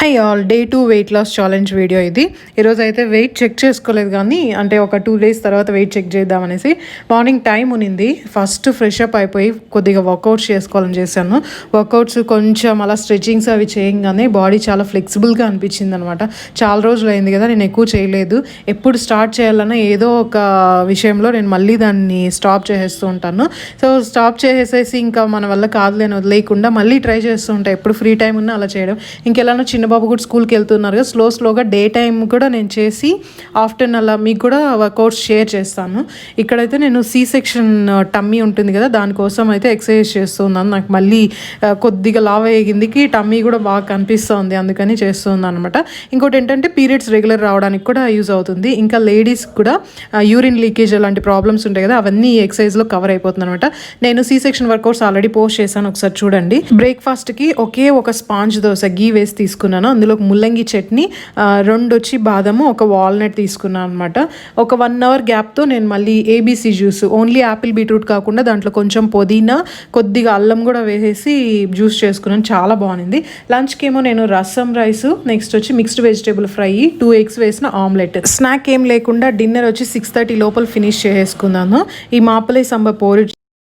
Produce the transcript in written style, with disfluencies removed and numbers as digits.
High all day 2 weight loss challenge video ఇది. ఈరోజు అయితే వెయిట్ చెక్ చేసుకోలేదు, కానీ అంటే ఒక 2 days తర్వాత వెయిట్ చెక్ చేద్దామనేసి మార్నింగ్ టైం ఉనింది. ఫస్ట్ ఫ్రెష్ అప్ అయిపోయి కొద్దిగా వర్కౌట్స్ చేసుకోవాలని చేశాను. వర్కౌట్స్ కొంచెం అలా స్ట్రెచింగ్స్ అవి చేయగానే బాడీ చాలా ఫ్లెక్సిబుల్గా అనిపించింది అనమాట. చాలా రోజులు అయింది కదా, నేను ఎక్కువ చేయలేదు. ఎప్పుడు స్టార్ట్ చేయాలన్నా ఏదో ఒక విషయంలో నేను మళ్ళీ దాన్ని స్టాప్ చేసేస్తూ ఉంటాను. సో స్టాప్ చేసేసి ఇంకా మన వల్ల కాదులేని వదిలేయకుండా మళ్ళీ ట్రై చేస్తూ ఉంటాను. ఎప్పుడు ఫ్రీ టైం ఉన్నా అలా చేయడం. ఇంకెలానో చిన్న బాబు కూడా స్కూల్కి వెళ్తున్నారు కదా, స్లోగా డే టైం కూడా నేను చేసి ఆఫ్టర్నూన్ అలా మీకు కూడా వర్కౌట్స్ షేర్ చేస్తాను. ఇక్కడైతే నేను సి సెక్షన్ టమ్మీ ఉంటుంది కదా, దానికోసం అయితే ఎక్సర్సైజ్ చేస్తున్నాను. నాకు మళ్ళీ కొద్దిగా లావ్ అయ్యేందుకు టమ్మీ కూడా బాగా కనిపిస్తుంది, అందుకని చేస్తున్నాను అనమాట. ఇంకోటి ఏంటంటే పీరియడ్స్ రెగ్యులర్ రావడానికి కూడా యూజ్ అవుతుంది. ఇంకా లేడీస్ కూడా యూరిన్ లీకేజ్ అలాంటి ప్రాబ్లమ్స్ ఉంటాయి కదా, అవన్నీ ఈ ఎక్సర్సైజ్లో కవర్ అయిపోతుంది అనమాట. నేను C section workouts already post చేశాను, ఒకసారి చూడండి. బ్రేక్ఫాస్ట్కి ఒకే ఒక స్పాంజ్ దోశ గీ వేసి తీసుకున్నాను. అందులో ముల్లంగి చట్నీ, 2 వచ్చి బాదము, ఒక వాల్నట్ తీసుకున్నాను అనమాట. ఒక 1 hour గ్యాప్తో నేను మళ్ళీ ABC juice, only Apple beetroot కాకుండా దాంట్లో కొంచెం పుదీనా, కొద్దిగా అల్లం కూడా వేసేసి జ్యూస్ చేసుకున్నాను, చాలా బాగుంది. లంచ్కి ఏమో నేను రసం రైస్, నెక్స్ట్ వచ్చి మిక్స్డ్ వెజిటేబుల్ ఫ్రై, 2 eggs వేసిన ఆమ్లెట్. స్నాక్ ఏం లేకుండా డిన్నర్ వచ్చి 6:30 లోపల ఫినిష్ చేసుకున్నాను. ఈ మాపలై సంబ పోరి